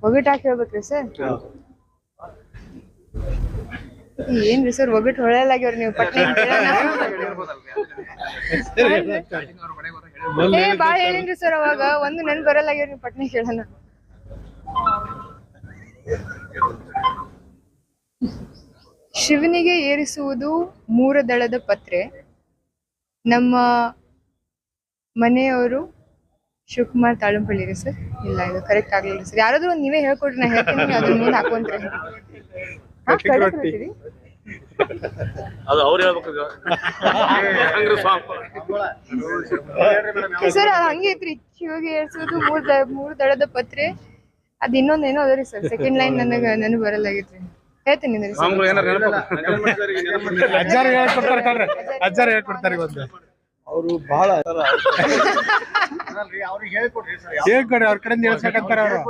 ಒಗಟ್ ಹಾಕಿ ಹೇಳ್ಬೇಕ್ರಿ ಸರ್. ಏನ್ರಿ ಸರ್ ಒಗಟ್ ಹೊಳೆಯಲ್ಲಾಗ್ಯವ್ರಿ ನೀವು ಪಟ್ನೆ ಬಾಳ ಹೇಳಿನ್ರಿ ಸರ್. ಅವಾಗ ಒಂದು ನೆನ್ ಬರಲ್ಲಾಗ್ಯವ್ರಿ ನೀವು ಪಟ್ನೆ ಕೇಳೋಣ. ಶಿವನಿಗೆ ಏರಿಸುವುದು 3 ದಳದ ಪತ್ರೆ. ನಮ್ಮ ಮನೆಯವರು ಶಿವಕುಮಾರ್ ತಾಳಂಪಳ್ಳಿ ರೀ ಸರ್. ಇಲ್ಲ ಇದು ಕರೆಕ್ಟ್ ಆಗ್ಲಿಲ್ಲ ಸರ್. ಯಾರಾದ್ರೂ ಒಂದು ನೀವೇ ಹೇಳ್ಕೊಡ್ರಿ, ನಾ ಹೇಳ್ತೀನಿ, ಅದ್ರ ಮುಂದೆ ಹಾಕೊಂತ್ರಿ. ಸರ್ ಅದು ಹಂಗೆ ಐತ್ರಿ. ಶಿವಗೆ ಏರ್ಸೋದು 3 ದಳದ ಪತ್ರೆ. ಅದ್ ಇನ್ನೊಂದೇನೋ ಅದ ರೀ ಸರ್. ಸೆಕೆಂಡ್ ಲೈನ್ ನನಗ್ ಬರಲ್ಲಾಗಿತ್ರಿ. ಹೇಳ್ತೀನಿ ಅಜ್ಜಾರು ಹೇಳ್ಕೊಡ್ತಾರೆ ಒಂದು. ಅವರು ಬಹಳ ಹೇಳ್ಕೊಡಿ, ಅವ್ರ ಕಡೆ ಹೇಳ್ಸಕಂತಾರ ಅವರು.